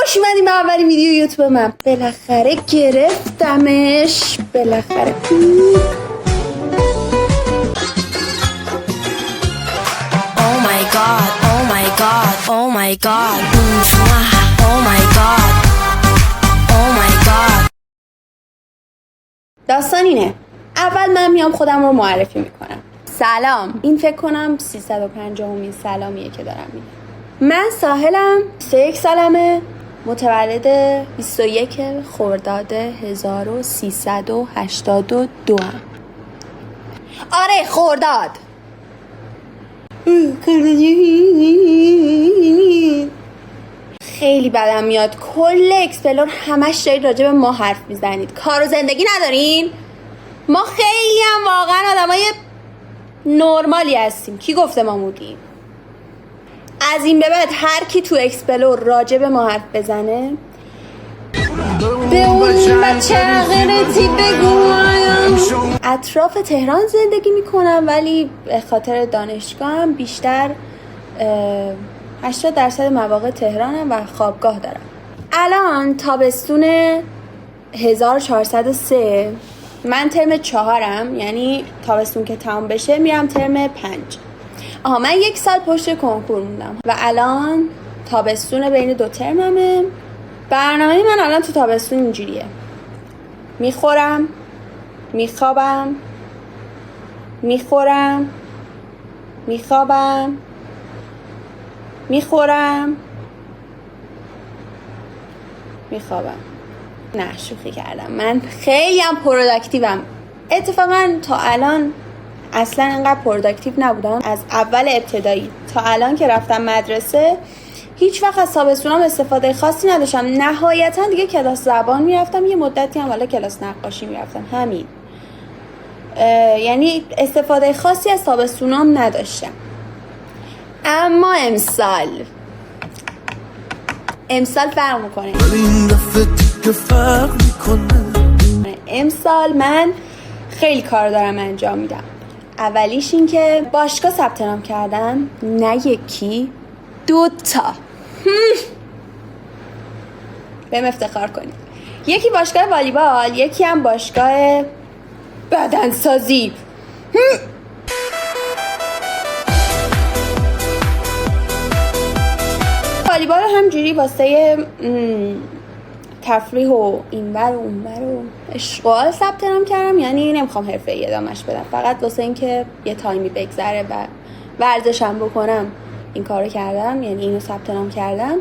خوش اومدیم به اولین ویدیو یوتیوب من. بالاخره گرفتمش. بالاخره Oh my god, oh my god, oh my god, oh my god, oh my god. داستان اینه. اول من میام خودم رو معرفی میکنم. سلام. این فکر کنم 350مین سلامیه که دارم میگم. من ساحلم، 31 سالمه، متولد 21 خرداد 1382 هم. آره خرداد. خیلی بدم میاد کل اکسپلور همش دارید راجع به ما حرف میزنید. کار و زندگی ندارین؟ ما خیلی هم واقعا آدمای نرمالی هستیم. کی گفته ما مودیم؟ از این به بعد هر کی تو اکسپلور راجع به ما حرف بزنه به اون بچه غیرتی بگویم. اطراف تهران زندگی میکنم ولی به خاطر دانشگاهم بیشتر 80% مواقع تهرانم و خوابگاه دارم. الان تابستون 1403، من ترم 4م، یعنی تابستون که تمام بشه میرم ترم 5. من 1 سال پشت کنکور موندم و الان تابستون بین 2 ترممه. برنامه من الان تو تابستون اینجوریه: میخورم، میخوابم، میخورم، میخوابم، میخورم، میخوابم. نه شوخی کردم. من خیلی هم پروداکتیوم. اتفاقا تا الان اصلا انقدر پروداکتیو نبودم. از اول ابتدایی تا الان که رفتم مدرسه هیچ وقت از تابستونام استفاده خاصی نداشتم. نهایتا دیگه کلاس زبان میرفتم، یه مدتی هم حالا کلاس نقاشی میرفتم، همین. یعنی استفاده خاصی از تابستونام نداشتم. اما امسال فرق میکنه. امسال من خیلی کار دارم انجام میدم. اولیش این که باشگاه ثبت نام کردم، نه یکی 2 تا. بهم افتخار کنید. یکی باشگاه والیبال، یکی هم باشگاه بدنسازی. والیبال همجوری واسه تفریح و اینور و اونور و اشغال ثبت نام کردم، یعنی نمیخوام حرفه‌ای ادامهش بدم، فقط واسه اینکه یه تایمی بگذره و ورزشم بکنم این کارو کردم، یعنی اینو ثبت نام کردم.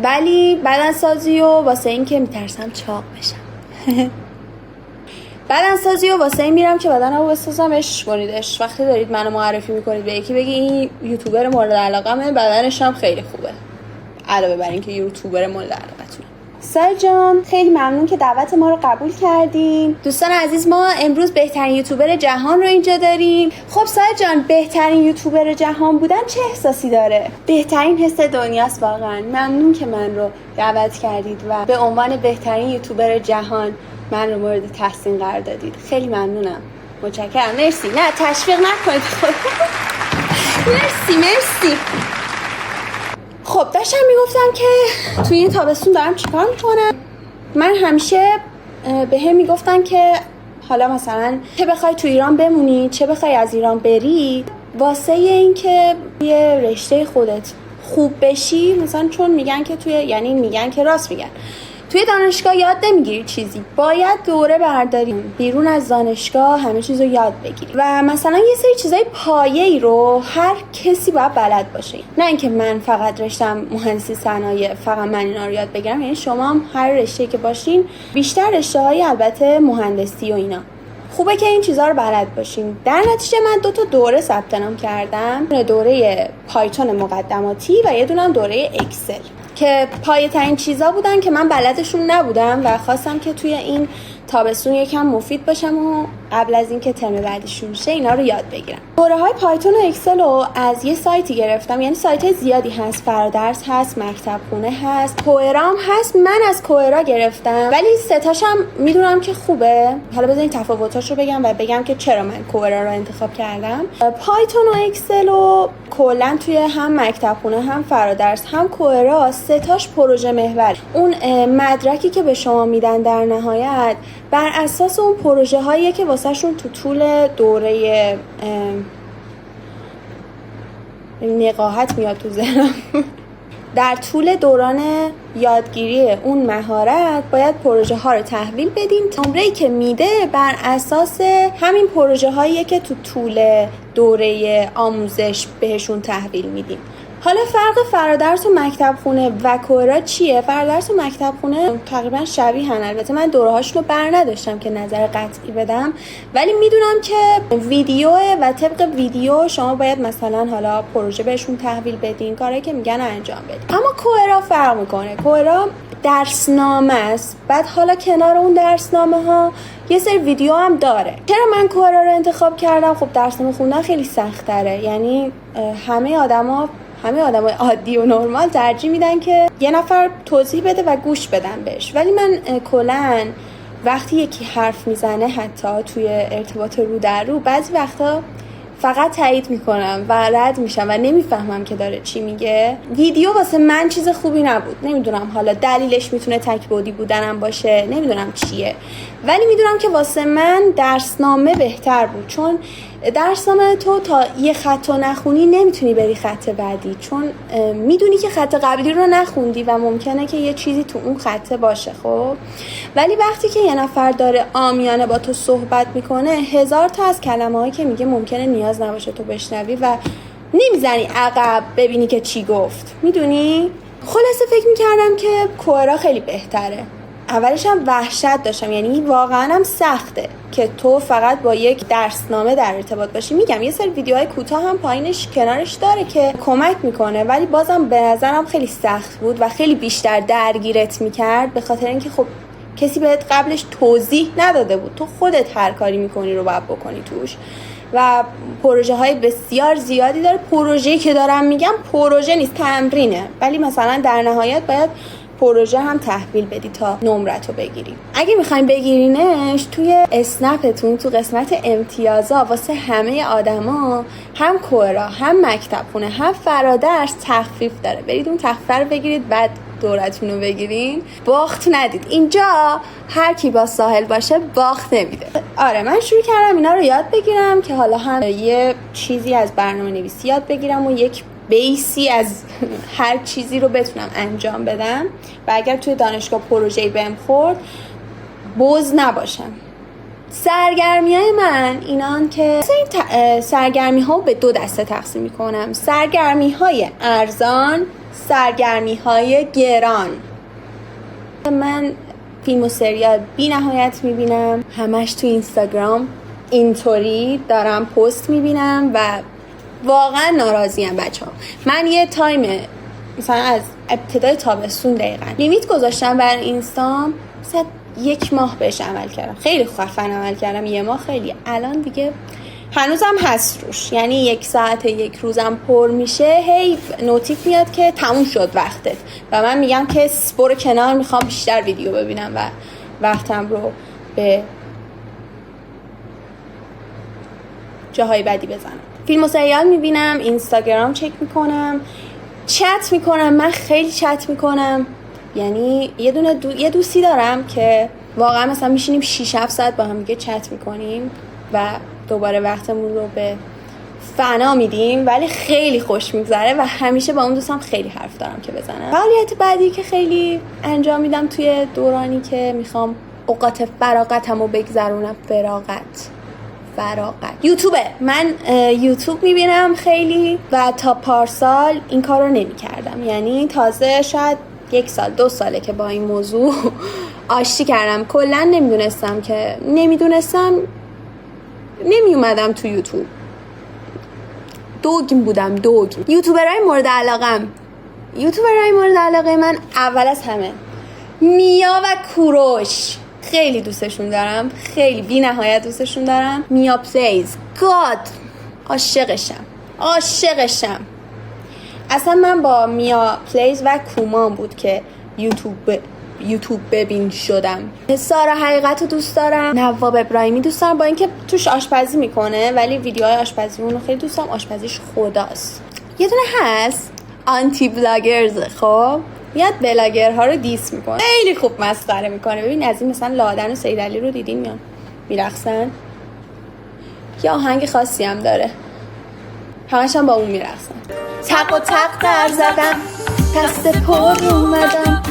ولی بدنسازی و واسه اینکه میترسم چاق بشم. بدنسازی و واسه این میرم که بدنمو بسازم. عشق کنیدش. وقتی دارید منو معرفی میکنید به یکی بگی این یوتیوبر مورد علاقمه، بدنش هم خیلی خوبه، علاوه بر اینکه یوتیوبر مورد علاقتونه. سای جان خیلی ممنون که دعوت ما رو قبول کردین. دوستان عزیز، ما امروز بهترین یوتیوبر جهان رو اینجا داریم. خب سای جان، بهترین یوتیوبر جهان بودن چه احساسی داره؟ بهترین حس دنیاست واقعا. ممنون که من رو دعوت کردید و به عنوان بهترین یوتیوبر جهان من رو مورد تحسین قرار دادید. خیلی ممنونم. متشکرم. مرسی. نه تشویق نکنید. مرسی. خب داشتم میگفتم که توی این تابستون دارم چیکار میکنم. من همیشه به هم میگفتن که حالا مثلا چه بخوای تو ایران بمونی چه بخوای از ایران بری، واسه این که یه رشته خودت خوب بشی، مثلا چون میگن که یعنی میگن که راست میگن، توی دانشگاه یاد نمیگیری چیزی، باید دوره برداری بیرون از دانشگاه همه چیزو یاد بگیری و مثلا یه سری چیزای پایه‌ای رو هر کسی باید بلد باشه. نه اینکه من فقط رشتم مهندسی صنایع فقط من اینا رو یاد بگیرم، یعنی شما هم هر رشته‌ای که باشین، بیشتر رشته‌های البته مهندسی و اینا، خوبه که این چیزا رو بلد باشین. در نتیجه من 2 تا دوره ثبت نام کردم، دوره پایتون مقدماتی و یه دونه دوره اکسل که پایه‌ترین چیزا بودن که من بلدشون نبودم و خواستم که توی این تابستون یکم مفید باشم و قبل از اینکه ترم بعدی شروع شه اینا رو یاد بگیرم. دوره‌های پایتون و اکسل رو از یه سایتی گرفتم، یعنی سایت زیادی هست، فرادرس هست، مکتب خونه هست، کوئرام هست. من از کوئرا گرفتم ولی سه تاشم میدونم که خوبه. حالا بذارین تفاوتاشو بگم و بگم که چرا من کوئرا رو انتخاب کردم. پایتون و اکسل و کلا توی هم مکتب خونه هم فرادرس هم کوئرا سه تاش پروژه محور. اون مدرکی که به شما میدن در نهایت بر اساس اون پروژه هاییه که واسه شون تو طول دوره نقاهت میاد تو ذهنم در طول دوران یادگیری اون مهارت باید پروژه ها رو تحویل بدیم. نمره‌ای که میده بر اساس همین پروژه هاییه که تو طول دوره آموزش بهشون تحویل میدیم. حالا فرق فرادرس و مکتب خونه و کوئرا چیه؟ فرادرس و مکتب خونه تقریبا شبیه هن. البته من دوره هاشون رو بر نداشتم که نظر قطعی بدم، ولی میدونم که ویدیوه و طبق ویدیو شما باید مثلا حالا پروژه بهشون تحویل بدین، کاری که میگن انجام بدین. اما کوئرا فرق میکنه. کوئرا درسنامه است، بعد حالا کنار اون درسنامه ها یه سری ویدیو هم داره. چرا من کوئرا رو انتخاب کردم؟ خب درسنامه خوندن خیلی سخت تره، یعنی همه آدمای عادی و نرمال ترجیح میدن که یه نفر توضیح بده و گوش بدن بهش، ولی من کلاً وقتی یکی حرف میزنه حتی توی ارتباط رو در رو بعضی وقتا فقط تایید میکنم و رد میشم و نمیفهمم که داره چی میگه. ویدیو واسه من چیز خوبی نبود. نمیدونم حالا دلیلش میتونه تک بعدی بودنم باشه، نمیدونم چیه، ولی میدونم که واسه من درسنامه بهتر بود، چون درسنامه تو تا یه خط رو نخونی نمیتونی بری خط بعدی، چون میدونی که خط قبلی رو نخوندی و ممکنه که یه چیزی تو اون خطه باشه. خب ولی وقتی که یه نفر داره عامیانه با تو صحبت میکنه، هزار تا از کلمه‌هایی که میگه ممکنه نیاز نباشه تو بشنوی و نمیزنی عقب ببینی که چی گفت. میدونی؟ خلاصه فکر میکردم که کوئرا خیلی بهتره. اولش هم وحشت داشتم، یعنی واقعا هم سخته که تو فقط با یک درسنامه در ارتباط باشی. میگم یه سری ویدیوهای کوتاه هم پایینش کنارش داره که کمک میکنه، ولی بازم به نظرم خیلی سخت بود و خیلی بیشتر درگیرت میکرد، به خاطر اینکه خب کسی بهت قبلش توضیح نداده بود، تو خودت هر کاری میکنی رو باید بکنی توش و پروژه های بسیار زیادی داره. پروژه‌ای که دارم میگم پروژه نیست، تمرینه، ولی مثلا در نهایت باید پروژه هم تحویل بدی تا نمرتو بگیری. اگه میخوایم بگیرینش توی اسنپتون تو قسمت امتیازا واسه همه آدما هم کوئرا هم مکتب خونه هم فرادرس تخفیف داره. برید اون تخفیف رو بگیرید بعد دورتون رو بگیرین. باخت ندید. اینجا هر کی با ساحل باشه باخت نمیده. آره من شروع کردم اینا رو یاد بگیرم که حالا هم یه چیزی از برنامه نویسی یاد بگیرم و یک بیسی از هر چیزی رو بتونم انجام بدم و اگر توی دانشگاه پروژه‌ای بهم خورد بوز نباشم. سرگرمی های من اینان که این سرگرمی ها به دو دسته تقسیم میکنم: سرگرمی های ارزان، سرگرمی های گران. من فیلم و سریال بی نهایت میبینم، همش تو اینستاگرام اینطوری دارم پست میبینم و واقعا ناراضیم بچه‌ها. من یه تایم مثلا از ابتدای تابستون دقیقاً لیمیت گذاشتم بر اینستام، مثلا 1 ماه بهش عمل کردم، خیلی خفن عمل کردم. 1 ماه خیلی، الان دیگه هنوزم هست روش، یعنی 1 ساعت 1 روزم پر میشه هی نوتیف میاد که تموم شد وقتت و من میگم که برو کنار، میخوام بیشتر ویدیو ببینم و وقتم رو به جاهای بعدی بزنم. فیلم و سریال میبینم، اینستاگرام چک میکنم، چت میکنم. من خیلی چت میکنم، یعنی یه دوستی دارم که واقعا مثلا میشینیم 6-7 ساعت با هم دیگه چت میکنیم و دوباره وقتمون رو به فنا میدیم، ولی خیلی خوش میگذره و همیشه با اون دوستم خیلی حرف دارم که بزنم. فعالیت بعدی که خیلی انجام میدم توی دورانی که میخوام اوقات فراغتمو بگذرونم، فراغت یوتیوبه. من یوتیوب میبینم خیلی و تا پارسال این کار رو نمی کردم، یعنی تازه شاید 1 سال 2 ساله که با این موضوع آشتی کردم. کلا نمیدونستم نمی اومدم تو یوتیوب، دوگیم بودم. یوتیوبرهای مورد علاقه من اول از همه میا و کوروش خیلی دوستشون دارم، خیلی بی نهایت دوستشون دارم. میا پلیز گاد، عاشقشم. اصلا من با میا پلیز و کومان بود که یوتیوب ببین شدم. سارا حقیقت رو دوست دارم، نواب ابراهیمی دوست دارم، با اینکه توش آشپزی میکنه ولی ویدیوهای آشپزی اونو خیلی دوست دارم. آشپزیش خداست. یه دونه هست آنتی بلاگرز، خب میاد بلاگرها رو دیس میکنه، خیلی خوب مسخره میکنه. ببین از این مثلا لادن و سید علی رو دیدیم میان میرقصن، یه آهنگ خاصی هم داره، همش هم با اون میرقصن. تق و تق در زدم، دست پر اومدم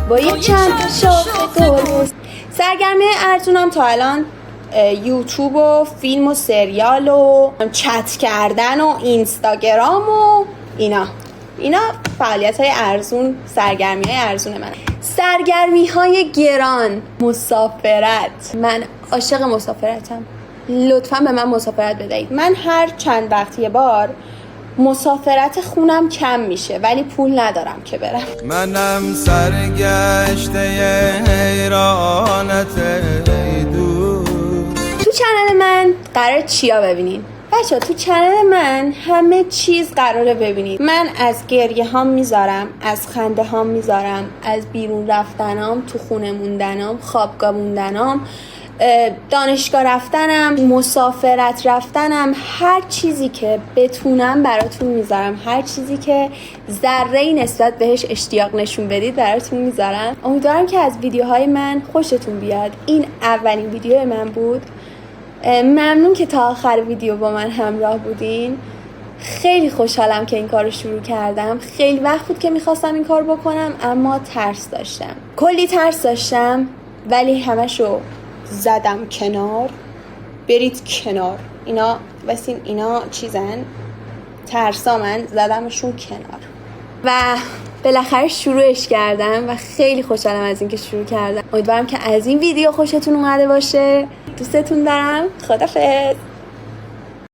با یک چند شاخه گل. سرگرمی ارزونم تا الان یوتیوب و فیلم و سریال و چت کردن و اینستاگرام و اینا فعالیت های ارزون، سرگرمی های ارزون من. سرگرمی های گران، مسافرت. من عاشق مسافرتم، لطفا به من مسافرت بدهید. من هر چند وقت یه بار مسافرت خونم کم میشه ولی پول ندارم که برم. منم سرگشته حیرانت تو چنل من قرار چیا ببینین؟ بچه تو چنل من همه چیز قراره ببینید. من از گریه هام میذارم، از خنده هام میذارم، از بیرون رفتنام، تو خونه موندنام، خوابگاه موندنام، دانشگاه رفتنم، مسافرت رفتنم، هر چیزی که بتونم براتون میذارم، هر چیزی که ذره‌ای نسبت بهش اشتیاق نشون بدید براتون میذارم. امیدوارم که از ویدیوهای من خوشتون بیاد. این اولین ویدیو من بود. ممنون که تا آخر ویدیو با من همراه بودین. خیلی خوشحالم که این کار رو شروع کردم. خیلی وقت بود که میخواستم این کار بکنم اما ترس داشتم، کلی ترس داشتم، ولی همشو زدم کنار. برید کنار، اینا واسین، اینا چیزن، ترسا، من زدمشون کنار و بالاخره شروعش کردم و خیلی خوشحالم از اینکه شروع کردم. امیدوارم که از این ویدیو خوشتون اومده باشه. دوستتون دارم. خدافظ.